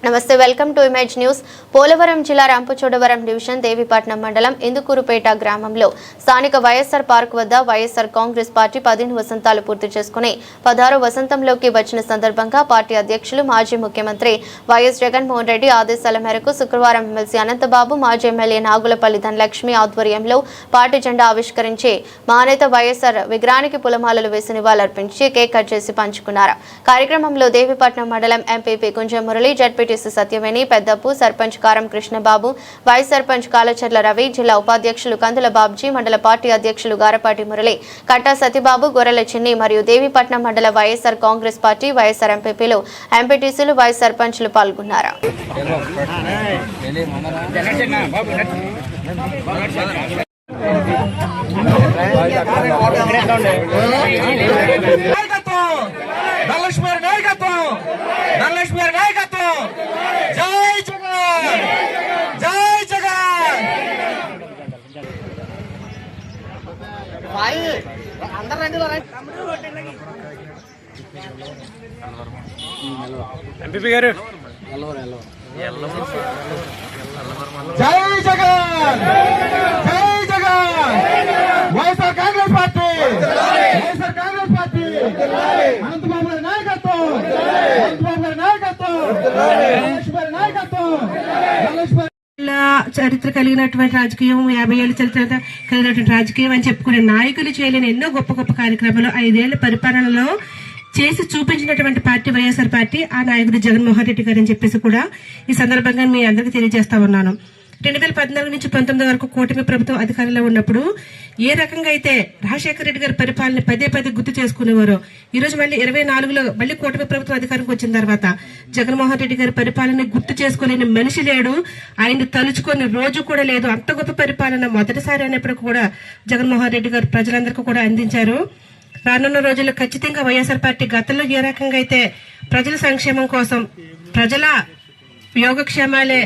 నమస్తే, welcome to image news. Polavaram జిల్లా Rampachodavaram division Devipatnam మండలం ఇందుకూరుపేట గ్రామంలో స్థానిక వైఎస్ఆర్ పార్క్ వద్ద వైఎస్ఆర్ కాంగ్రెస్ పార్టీ 15 వసంతాలు పూర్తి చేసుకుని 16వ వసంతంలోకి వచ్చిన సందర్భంగా పార్టీ అధ్యక్షులు మాజీ ముఖ్యమంత్రి వైఎస్ జగన్మోహన్ రెడ్డి ఆదేశాల మేరకు శుక్రవారం ఎమ్మెల్సీ అనంతబాబు, మాజీ ఎమ్మెల్యే నాగులపల్లి ధనలక్ష్మి ఆధ్వర్యంలో పార్టీ జెండా ఆవిష్కరించి మానేత వైఎస్ఆర్ విగ్రహానికి పులమాలలు వేసి నివాళులర్పించి కేక్ కట్ చేసి పంచుకున్నారు. కార్యక్రమంలో దేవీపట్నం మండలం ఎంపీపీ కుంజ మురళి, జడ్పీటీసీ సత్యవేణి, పెద్దపు, సర్పంచ్ కారం కృష్ణబాబు, వైస్ సర్పంచ్ కాలచర్ల రవి, జిల్లా ఉపాధ్యక్షులు కందుల బాబ్జీ, మండల పార్టీ అధ్యక్షులు గారపాటి మురళి, కట్టా సతీబాబు, గొర్రెల చిన్ని మరియు దేవీపట్నం మండల వైఎస్ఆర్ కాంగ్రెస్ పార్టీ, వైఎస్ఆర్ ఎంపీపీలు, ఎంపీటీసీలు, వైస్ సర్పంచ్లు పాల్గొన్నారు. ఎంపీపీ గారు జై జగన్, జై జగన్, వైఎస్ఆర్ కాంగ్రెస్ పార్టీ, వైఎస్ఆర్ కాంగ్రెస్ పార్టీ, అనంతబాబు గారి నాయకత్వం, అనంతబాబు గారి నాయకత్వం, ధనలక్ష్మి నాయకత్వం, చరిత్ర కలిగినటువంటి రాజకీయం, 50 ఏళ్ళ చరిత్ర కలిగినటువంటి రాజకీయం అని చెప్పుకునే నాయకులు చేయలేని ఎన్నో గొప్ప గొప్ప కార్యక్రమాలు 5 ఏళ్ల పరిపాలనలో చేసి చూపించినటువంటి పార్టీ వైఎస్ఆర్ పార్టీ. ఆ నాయకుడు జగన్మోహన్ రెడ్డి గారు అని చెప్పేసి కూడా ఈ సందర్భంగా మీ అందరికీ తెలియజేస్తా ఉన్నాను. 2014 నుంచి 19 వరకు కూటమి ప్రభుత్వం అధికారంలో ఉన్నప్పుడు ఏ రకంగా అయితే రాజశేఖర రెడ్డి గారి పరిపాలన పదే గుర్తు చేసుకునేవారు, ఈ రోజు మళ్ళీ 24లో మళ్ళీ కూటమి ప్రభుత్వం అధికారంకి వచ్చిన తర్వాత జగన్మోహన్ రెడ్డి గారి పరిపాలన గుర్తు చేసుకోలేని మనిషి లేడు, ఆయన తలుచుకొని రోజు కూడా లేదు. అంత గొప్ప పరిపాలన మొదటిసారి అయినప్పుడు కూడా జగన్మోహన్ రెడ్డి గారు ప్రజలందరికీ కూడా అందించారు. రానున్న రోజుల్లో ఖచ్చితంగా వైఎస్ఆర్ పార్టీ గతంలో ఏ రకంగా అయితే ప్రజల సంక్షేమం కోసం, ప్రజల యోగక్షేమాలే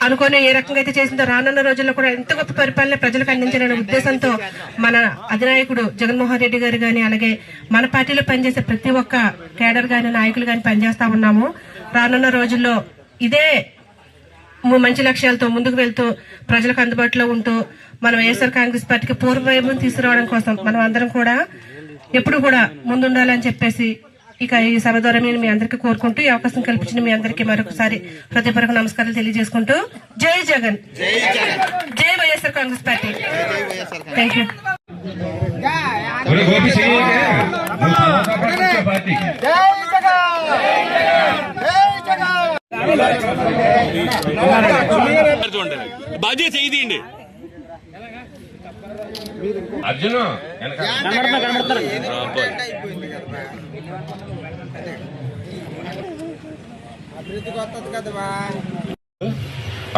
అనుకుని ఏ రకంగా అయితే చేసిందో రానున్న రోజుల్లో కూడా ఎంత గొప్ప పరిపాలన ప్రజలకు అందించాలనే ఉద్దేశంతో మన అధినాయకుడు జగన్మోహన్ రెడ్డి గారు గాని, అలాగే మన పార్టీలో పనిచేసే ప్రతి ఒక్క కేడర్ గాని, నాయకులు గాని పనిచేస్తా ఉన్నాము. రానున్న రోజుల్లో ఇదే మంచి లక్ష్యాలతో ముందుకు వెళ్తూ ప్రజలకు అందుబాటులో ఉంటూ మన వైఎస్ఆర్ కాంగ్రెస్ పార్టీకి పూర్వవైభవం తీసుకురావడం కోసం మనం అందరం కూడా ఎప్పుడు కూడా ముందుండాలని చెప్పేసి ఇక ఈ సభ ద్వారా మీ అందరికీ కోరుకుంటూ ఈ అవకాశం కల్పించిన మీ అందరికీ మరొకసారి హృదయపూర్వక నమస్కారాలు తెలియజేసుకుంటూ జై జగన్, జై YSR Congress party. Thank you. బాధ్యత ఇదిండి అర్జున్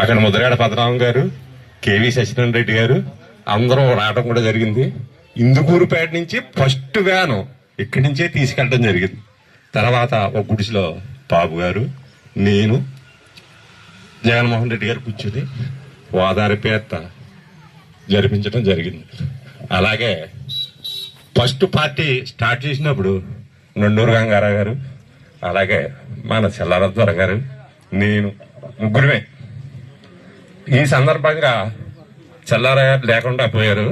అక్కడ ముద్రగడ పద్మనాభం గారు, కేవీ సత్యనారాయణ రెడ్డి గారు అందరం రావడం కూడా జరిగింది. ఇందుకూరుపేట నుంచి ఫస్ట్ వ్యాను ఇక్కడి నుంచే తీసుకెళ్ళడం జరిగింది. తర్వాత ఒక గుడిసెలో బాబు గారు, నేను, జగన్మోహన్ రెడ్డి గారు కూర్చుని ఓదారిపేట జరిపించడం జరిగింది. అలాగే ఫస్ట్ పార్టీ స్టార్ట్ చేసినప్పుడు నండూరు గంగారావు గారు, అలాగే మన చెల్లారద్వార గారు, నేను ముగ్గురమే. ఈ సందర్భంగా చెల్లారావు గారు లేకుండా పోయారు,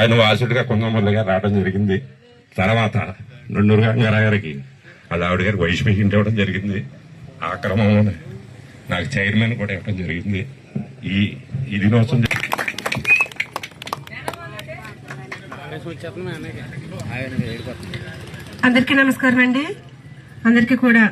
ఆయన వాసుడిగా కుందమల్లి గారు రావడం జరిగింది. తర్వాత నండూరు గంగారావు గారికి వాళ్ళ ఆవిడ గారికి వైస్ ప్రెసిడెంట్ ఇవ్వడం జరిగింది. ఆ క్రమంలోనే నాకు చైర్మన్ కూడా ఇవ్వడం జరిగింది. ఈ దినోత్సవం అందరికీ నమస్కారం అండి. అందరికీ కూడా